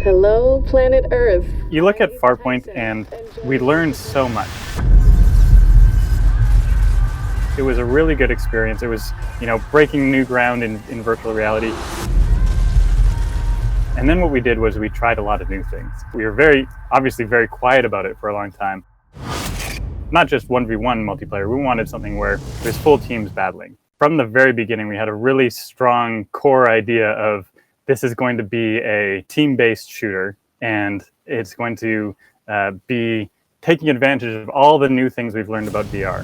Hello, planet Earth. You look at Farpoint and we learned so much. It was a really good experience. It was, breaking new ground in virtual reality. And then what we did was we tried a lot of new things. We were obviously very quiet about it for a long time. Not just 1v1 multiplayer, we wanted something where there's full teams battling. From the very beginning, we had a really strong core idea of this is going to be a team-based shooter, and it's going to be taking advantage of all the new things we've learned about VR.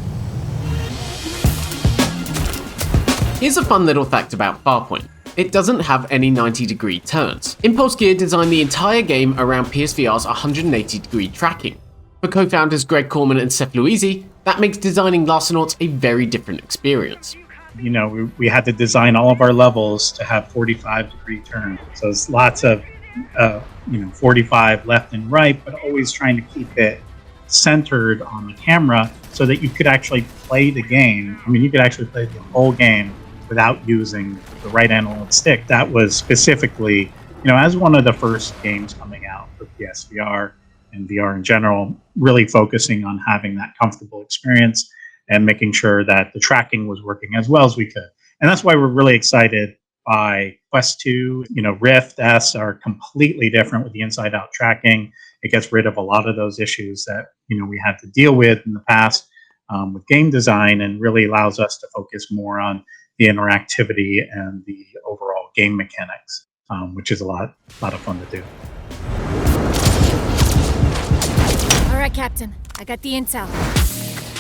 Here's a fun little fact about Farpoint. It doesn't have any 90-degree turns. Impulse Gear designed the entire game around PSVR's 180-degree tracking. For co-founders Greg Corman and Seth Luisi, that makes designing Larcenauts a very different experience. We had to design all of our levels to have 45-degree turns. So it's lots of, 45 left and right, but always trying to keep it centered on the camera so that you could actually play the game. You could actually play the whole game without using the right analog stick. That was specifically, as one of the first games coming out for PSVR and VR in general, really focusing on having that comfortable experience and making sure that the tracking was working as well as we could. And that's why we're really excited by Quest 2. Rift S are completely different with the inside-out tracking. It gets rid of a lot of those issues that we had to deal with in the past with game design, and really allows us to focus more on the interactivity and the overall game mechanics, which is a lot of fun to do. All right, Captain. I got the intel.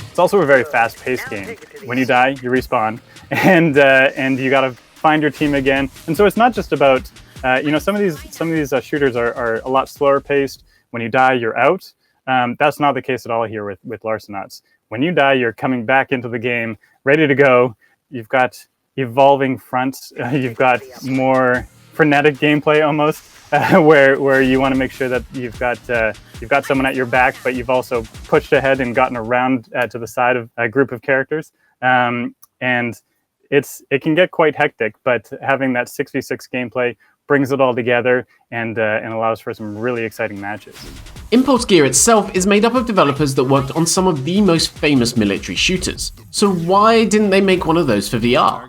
It's also a very fast-paced game. When you die, you respawn, and you got to find your team again. And so it's not just about some of these shooters are a lot slower paced. When you die, you're out. That's not the case at all here with Larcenauts. When you die, you're coming back into the game, ready to go. You've got evolving fronts. You've got more frenetic gameplay almost, where you want to make sure that you've got someone at your back, but you've also pushed ahead and gotten around to the side of a group of characters. And it can get quite hectic, but having that 6v6 gameplay brings it all together and allows for some really exciting matches. Impulse Gear itself is made up of developers that worked on some of the most famous military shooters. So why didn't they make one of those for VR?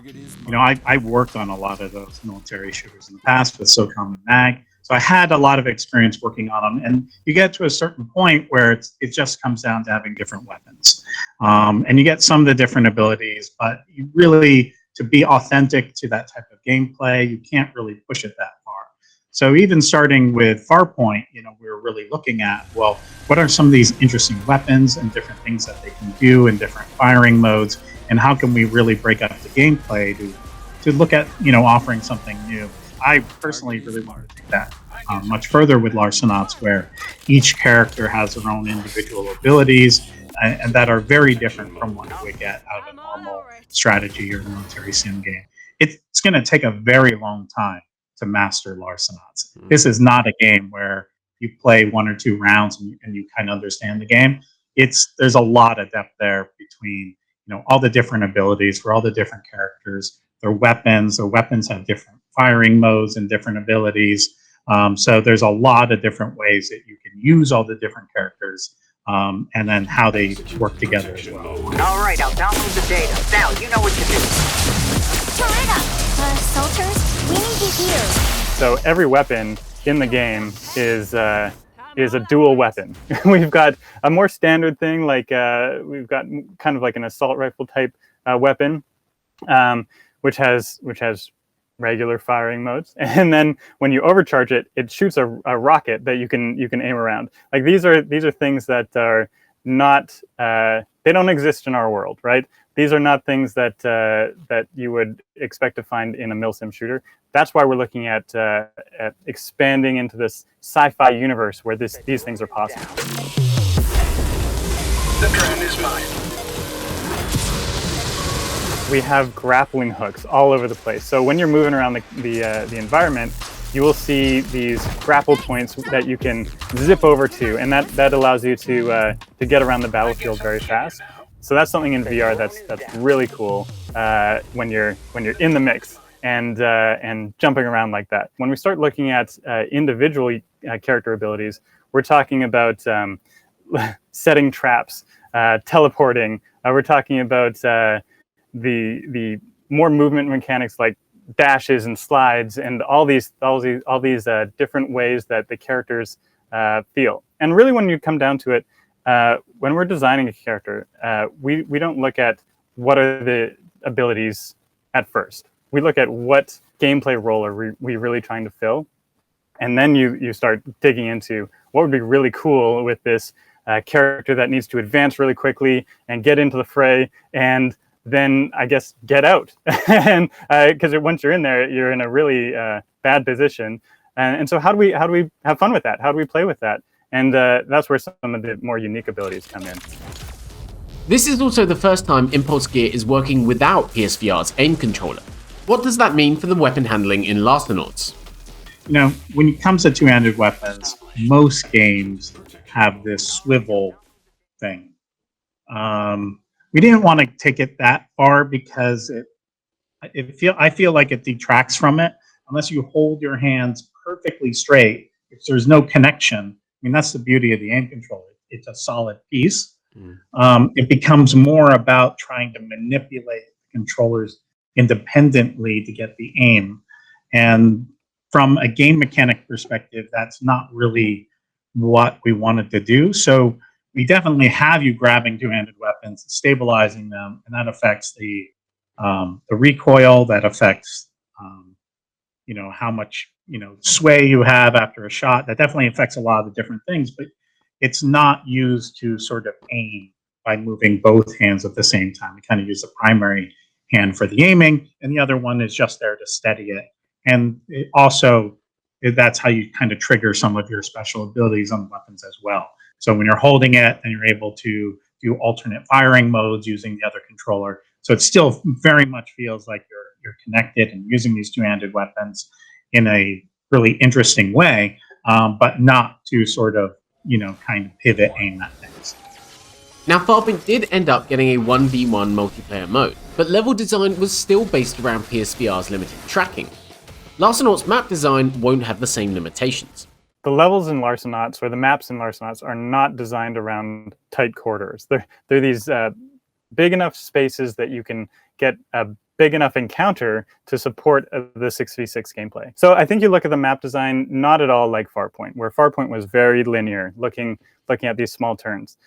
I worked on a lot of those military shooters in the past with SOCOM and MAG. So I had a lot of experience working on them. And you get to a certain point where it just comes down to having different weapons. And you get some of the different abilities, but you really, to be authentic to that type of gameplay, you can't really push it that far. So even starting with Farpoint, we were really looking at, well, what are some of these interesting weapons and different things that they can do in different firing modes, and how can we really break up the gameplay to look at, offering something new. I personally really wanted to take that much further with Larcenauts, where each character has their own individual abilities and that are very different from what you would get out of a normal strategy or military sim game. It's going to take a very long time to master Larcenauts. This is not a game where you play one or two rounds and you kind of understand the game. There's a lot of depth there between all the different abilities for all the different characters, their weapons. Their weapons have different firing modes and different abilities. So there's a lot of different ways that you can use all the different characters, and then how they work together as well. All right, I'll download the data. Now, you know what to do. Toretta! Soldiers, we need you here. So every weapon in the game is a dual weapon. We've got a more standard thing, like we've got kind of like an assault rifle type weapon, which has regular firing modes, and then when you overcharge it, it shoots a rocket that you can aim around. Like these are things that are not they don't exist in our world, right? These are not things that you would expect to find in a milsim shooter. That's why we're looking at expanding into this sci-fi universe where these things are possible. The drone is mine. We have grappling hooks all over the place. So when you're moving around the environment, you will see these grapple points that you can zip over to, and that allows you to get around the battlefield very fast. So that's something in VR that's really cool when you're in the mix and jumping around like that. When we start looking at individual character abilities. We're talking about setting traps, teleporting. We're talking about the more movement mechanics like dashes and slides and all these different ways that the characters feel. And really, when you come down to it, when we're designing a character, we don't look at what are the abilities at first. We look at what gameplay role are we really trying to fill, and then you start digging into what would be really cool with this character that needs to advance really quickly and get into the fray, and then I guess get out. And because once you're in there, you're in a really bad position. And so how do we have fun with that? How do we play with that? And that's where some of the more unique abilities come in. This is also the first time Impulse Gear is working without PSVR's aim controller. What does that mean for the weapon handling in Larcenauts? You know, when it comes to two-handed weapons, most games have this swivel thing. We didn't want to take it that far because I feel like it detracts from it. Unless you hold your hands perfectly straight, if there's no connection, I mean, that's the beauty of the aim controller. It's a solid piece. It becomes more about trying to manipulate the controllers independently to get the aim. And from a game mechanic perspective, that's not really what we wanted to do. So we definitely have you grabbing two-handed weapons, stabilizing them, and that affects the recoil. That affects how much sway you have after a shot. That definitely affects a lot of the different things, but it's not used to sort of aim by moving both hands at the same time. We kind of use the primary hand for the aiming, and the other one is just there to steady it. And it also, that's how you kind of trigger some of your special abilities on the weapons as well. So when you're holding it, then you're able to do alternate firing modes using the other controller. So it still very much feels like you're connected and using these two-handed weapons in a really interesting way, but not to sort of kind of pivot aim at things. Now, Farpoint did end up getting a 1v1 multiplayer mode, but level design was still based around PSVR's limited tracking. Larcenauts' map design won't have the same limitations. The levels in Larcenauts, or the maps in Larcenauts, are not designed around tight corridors. They're these big enough spaces that you can get a big enough encounter to support the 6v6 gameplay. So I think you look at the map design not at all like Farpoint, where Farpoint was very linear, looking at these small turns.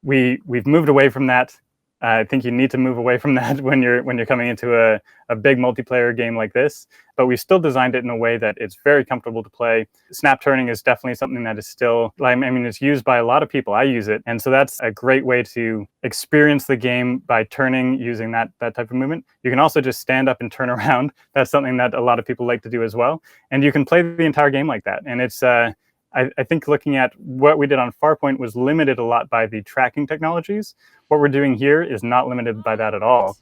We've moved away from that. I think you need to move away from that when you're coming into a big multiplayer game like this. But we still designed it in a way that it's very comfortable to play. Snap turning is definitely something that is still, it's used by a lot of people. I use it. And so that's a great way to experience the game by turning using that type of movement. You can also just stand up and turn around. That's something that a lot of people like to do as well. And you can play the entire game like that. And it's I think looking at what we did on Farpoint was limited a lot by the tracking technologies. What we're doing here is not limited by that at all.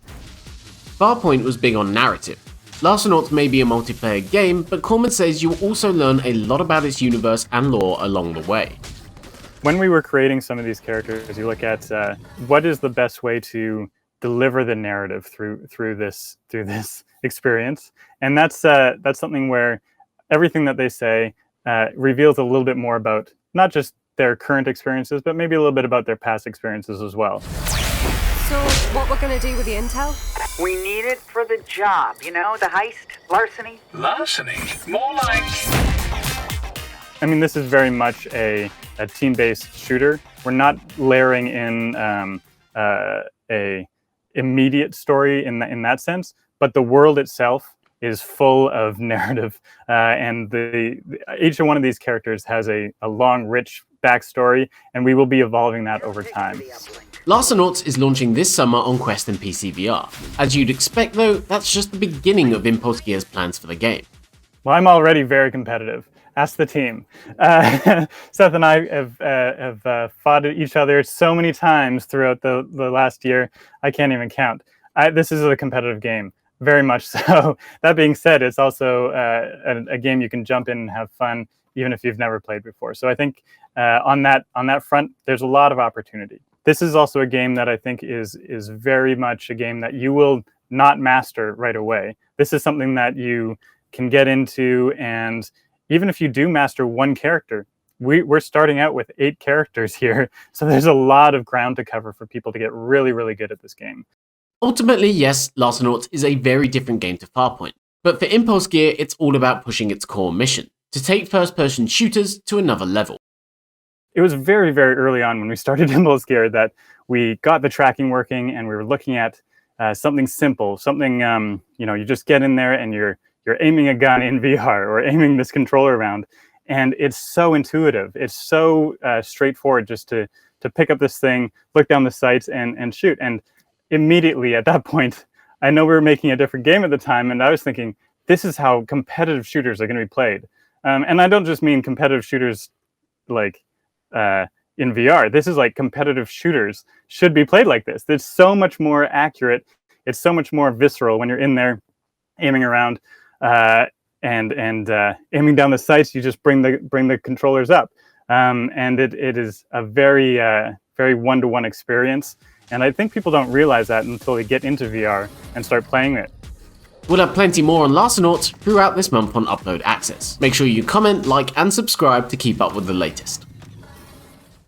Farpoint was big on narrative. Larcenauts may be a multiplayer game, but Corman says you will also learn a lot about its universe and lore along the way. When we were creating some of these characters, you look at what is the best way to deliver the narrative through this experience, and that's something where everything that they say reveals a little bit more about not just their current experiences, but maybe a little bit about their past experiences as well. So, what we're gonna do with the intel? We need it for the job, the heist, larceny. Larceny? More like... This is very much a team-based shooter. We're not layering in a immediate story in that sense, but the world itself is full of narrative, and each one of these characters has a long, rich backstory, and we will be evolving that over time. Larcenauts is launching this summer on Quest and PC VR. As you'd expect though, that's just the beginning of Impulse Gear's plans for the game. Well, I'm already very competitive. Ask the team. Seth and I have fought each other so many times throughout the last year, I can't even count. This is a competitive game. Very much so. That being said, it's also a game you can jump in and have fun, even if you've never played before. So I think on that front, there's a lot of opportunity. This is also a game that I think is very much a game that you will not master right away. This is something that you can get into, and even if you do master one character, we're starting out with 8 characters here, so there's a lot of ground to cover for people to get really, really good at this game. Ultimately, yes, Larcenauts is a very different game to Farpoint, but for Impulse Gear, it's all about pushing its core mission, to take first-person shooters to another level. It was very, very early on when we started Impulse Gear that we got the tracking working, and we were looking at something simple, something you just get in there and you're aiming a gun in VR or aiming this controller around, and it's so intuitive. It's so straightforward just to pick up this thing, look down the sights, and shoot. And immediately at that point, I know we were making a different game at the time, and I was thinking, this is how competitive shooters are going to be played. And I don't just mean competitive shooters like in VR. This is like competitive shooters should be played like this. It's so much more accurate. It's so much more visceral when you're in there aiming around and aiming down the sights. You just bring the controllers up, and it is a very very one-to-one experience. And I think people don't realize that until they get into VR and start playing it. We'll have plenty more on Larcenauts throughout this month on Upload Access. Make sure you comment, like, and subscribe to keep up with the latest.